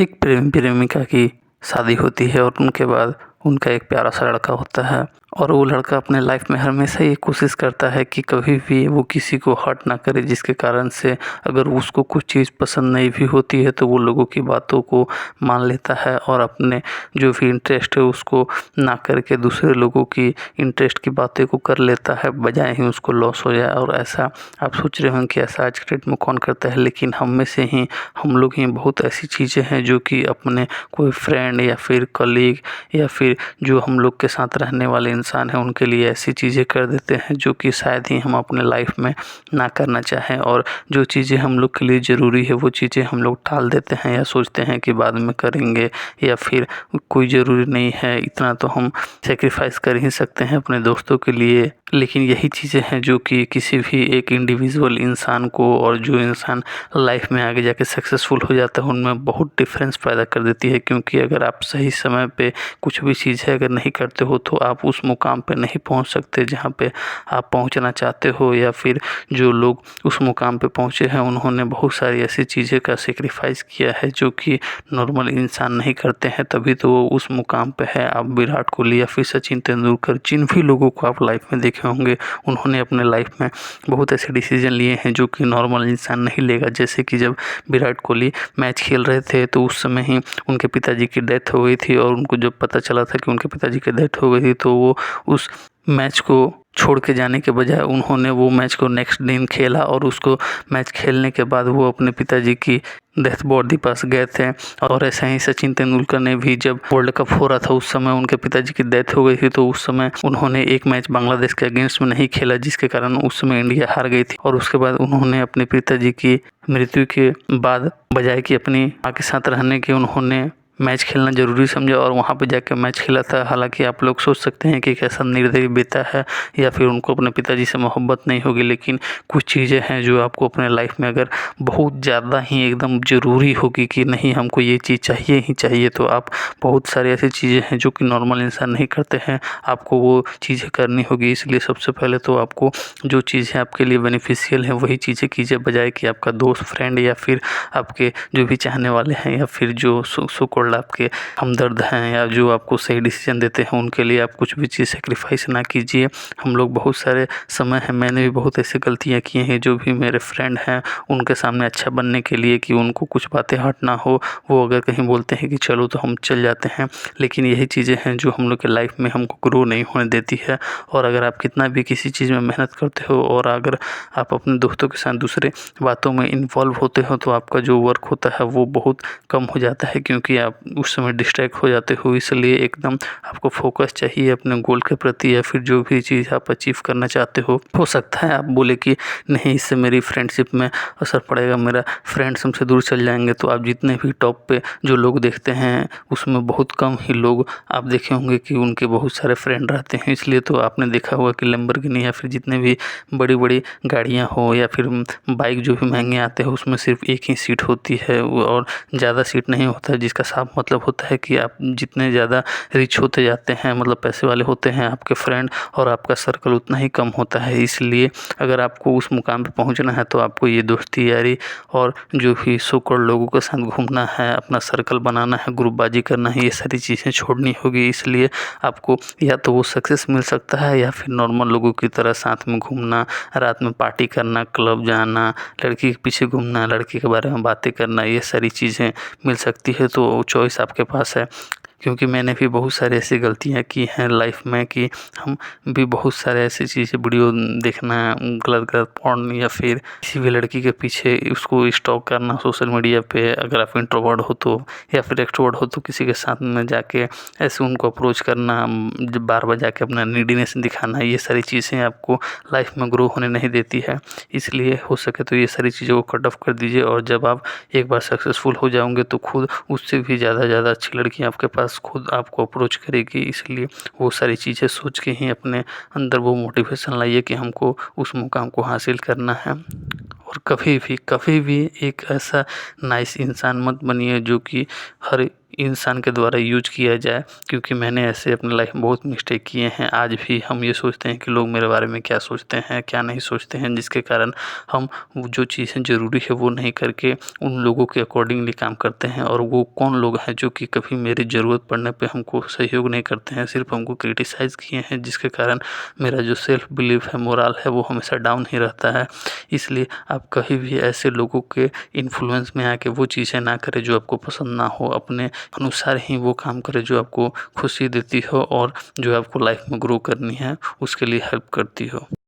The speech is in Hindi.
एक प्रेमी प्रेमिका की शादी होती है और उनके बाद उनका एक प्यारा सा लड़का होता है और वो लड़का अपने लाइफ में हमेशा ये कोशिश करता है कि कभी भी वो किसी को हर्ट ना करे, जिसके कारण से अगर उसको कुछ चीज़ पसंद नहीं भी होती है तो वो लोगों की बातों को मान लेता है और अपने जो भी इंटरेस्ट है उसको ना करके दूसरे लोगों की इंटरेस्ट की बातें को कर लेता है, बजाय ही उसको लॉस हो जाए। और ऐसा आप सोच रहे होंगे कि ऐसा आज के डेट में कौन करता है, लेकिन हम में से ही हम लोग ही बहुत ऐसी चीज़ें हैं जो कि अपने कोई फ्रेंड या फिर कलीग या फिर जो हम लोग के साथ रहने वाले इंसान हैं उनके लिए ऐसी चीज़ें कर देते हैं जो कि शायद ही हम अपने लाइफ में ना करना चाहें। और जो चीज़ें हम लोग के लिए ज़रूरी है वो चीज़ें हम लोग टाल देते हैं या सोचते हैं कि बाद में करेंगे, या फिर कोई ज़रूरी नहीं है, इतना तो हम सेक्रीफाइस कर ही सकते हैं अपने दोस्तों के लिए। लेकिन यही चीज़ें हैं जो कि किसी भी एक इंडिविजुअल इंसान को, और जो इंसान लाइफ में आगे जाके सक्सेसफुल हो जाता है, उनमें बहुत डिफरेंस पैदा कर देती है। क्योंकि अगर आप सही समय पे कुछ भी चीज़ है अगर नहीं करते हो तो आप उस मुकाम पे नहीं पहुंच सकते जहां पे आप पहुंचना चाहते हो। या फिर जो लोग उस मुकाम पे पहुंचे हैं उन्होंने बहुत सारी ऐसी चीज़ें का सेक्रीफाइस किया है जो कि नॉर्मल इंसान नहीं करते हैं, तभी तो वो उस मुकाम पे है। आप विराट कोहली या फिर सचिन तेंदुलकर, जिन भी लोगों को आप लाइफ में देखे होंगे, उन्होंने अपने लाइफ में बहुत ऐसे डिसीजन लिए हैं जो कि नॉर्मल इंसान नहीं लेगा। जैसे कि जब विराट कोहली मैच खेल रहे थे तो उस समय ही उनके पिताजी की डेथ हो गई थी, और उनको जब पता चला था कि उनके पिताजी की डेथ हो गई थी तो वो उस मैच को छोड़ के जाने के बजाय उन्होंने वो मैच को नेक्स्ट दिन खेला, और उसको मैच खेलने के बाद वो अपने पिताजी की डेथ बॉडी पास गए थे। और ऐसे ही सचिन तेंदुलकर ने भी जब वर्ल्ड कप हो रहा था उस समय उनके पिताजी की डेथ हो गई थी, तो उस समय उन्होंने एक मैच बांग्लादेश के अगेंस्ट में नहीं खेला, जिसके कारण उस समय इंडिया हार गई थी। और उसके बाद उन्होंने अपने पिताजी की मृत्यु के बाद बजाय कि अपनी माँ के साथ रहने के उन्होंने मैच खेलना ज़रूरी समझा और वहाँ पे जाकर मैच खेला था। हालांकि आप लोग सोच सकते हैं कि कैसा निर्दयी बेटा है, या फिर उनको अपने पिताजी से मोहब्बत नहीं होगी, लेकिन कुछ चीज़ें हैं जो आपको अपने लाइफ में अगर बहुत ज़्यादा ही एकदम ज़रूरी होगी कि नहीं हमको ये चीज़ चाहिए ही चाहिए, तो आप बहुत सारी ऐसी चीज़ें हैं जो कि नॉर्मल इंसान नहीं करते हैं, आपको वो चीज़ें करनी होगी। इसलिए सबसे पहले तो आपको जो चीज़ें आपके लिए बेनिफिशियल हैं वही चीज़ें कीजिए, बजाय कि आपका दोस्त, फ्रेंड या फिर आपके जो भी चाहने वाले हैं या फिर जो सो कॉल्ड आपके हमदर्द हैं या जो आपको सही डिसीजन देते हैं उनके लिए आप कुछ भी चीज़ सेक्रीफाइस ना कीजिए। हम लोग बहुत सारे समय है, मैंने भी बहुत ऐसी गलतियाँ की हैं, जो भी मेरे फ्रेंड हैं उनके सामने अच्छा बनने के लिए कि उनको कुछ बातें हर्ट ना हो, वो अगर कहीं बोलते हैं कि चलो तो हम चल जाते हैं। लेकिन यही चीज़ें हैं जो हम लोग के लाइफ में हमको ग्रो नहीं होने देती है। और अगर आप कितना भी किसी चीज़ में मेहनत करते हो और अगर आप अपने दोस्तों के साथ दूसरे बातों में इन्वॉल्व होते हो तो आपका जो वर्क होता है वो बहुत कम हो जाता है, क्योंकि आप उस समय डिस्ट्रैक्ट हो जाते हो। इसलिए एकदम आपको फोकस चाहिए अपने गोल के प्रति, या फिर जो भी चीज़ आप अचीव करना चाहते हो सकता है आप बोले कि नहीं इससे मेरी फ्रेंडशिप में असर पड़ेगा, मेरा फ्रेंड्स हमसे दूर चल जाएंगे। तो आप जितने भी टॉप पे जो लोग देखते हैं उसमें बहुत कम ही लोग आप देखे होंगे कि उनके बहुत सारे फ्रेंड रहते हैं। इसलिए तो आपने देखा होगा कि लैम्बोर्गिनी या फिर जितने भी बड़ी बड़ी गाड़ियाँ हो या फिर बाइक जो भी महंगे आते हैं उसमें सिर्फ एक ही सीट होती है और ज़्यादा सीट नहीं होता है, जिसका साफ मतलब होता है कि आप जितने ज़्यादा रिच होते जाते हैं, मतलब पैसे वाले होते हैं आपके फ्रेंड, और आपका सर्कल उतना ही कम होता है। इसलिए अगर आपको उस मुकाम पे पहुंचना है तो आपको ये दोस्ती यारी और जो भी सो कॉल्ड लोगों के साथ घूमना है, अपना सर्कल बनाना है, ग्रुपबाजी करना है, ये सारी चीज़ें छोड़नी होगी। इसलिए आपको या तो वो सक्सेस मिल सकता है या फिर नॉर्मल लोगों की तरह साथ में घूमना, रात में पार्टी करना, क्लब जाना, लड़की के पीछे घूमना, लड़की के बारे में बातें करना, ये सारी चीज़ें मिल सकती है। तो चॉइस आपके पास है। क्योंकि मैंने भी बहुत सारी ऐसी गलतियाँ की हैं लाइफ में कि हम भी बहुत सारे ऐसी चीज़ें वीडियो देखना, गलत गलत पॉर्न या फिर किसी भी लड़की के पीछे उसको स्टॉक करना सोशल मीडिया पे, अगर आप इंट्रोवर्ट हो तो, या फिर एक्सट्रोवर्ट हो तो किसी के साथ में जाके ऐसे उनको अप्रोच करना, जब बार बार जाके अपना नीडीनेस दिखाना, ये सारी चीज़ें आपको लाइफ में ग्रो होने नहीं देती है। इसलिए हो सके तो ये सारी चीज़ों को कट ऑफ कर दीजिए, और जब आप एक बार सक्सेसफुल हो जाओगे तो खुद उससे भी ज़्यादा अच्छी लड़की आपके पास खुद आपको अप्रोच करेगी। इसलिए वो सारी चीज़ें सोच के ही अपने अंदर वो मोटिवेशन लाइए कि हमको उस मुकाम को हासिल करना है। और कभी भी एक ऐसा नाइस इंसान मत बनिए जो कि हर इंसान के द्वारा यूज किया जाए, क्योंकि मैंने ऐसे अपने लाइफ में बहुत मिस्टेक किए हैं। आज भी हम ये सोचते हैं कि लोग मेरे बारे में क्या सोचते हैं क्या नहीं सोचते हैं, जिसके कारण हम जो चीज़ें ज़रूरी है वो नहीं करके उन लोगों के अकॉर्डिंगली काम करते हैं। और वो कौन लोग हैं जो कि कभी मेरी ज़रूरत पड़ने पे हमको सहयोग नहीं करते हैं, सिर्फ हमको क्रिटिसाइज़ किए हैं, जिसके कारण मेरा जो सेल्फ बिलीफ है, मोरल है, वो हमेशा डाउन ही रहता है। इसलिए आप कहीं भी ऐसे लोगों के इन्फ्लुएंस में आके वो चीज़ें ना करें जो आपको पसंद ना हो। अपने अनुसार ही वो काम करें जो आपको खुशी देती हो और जो आपको लाइफ में ग्रो करनी है उसके लिए हेल्प करती हो।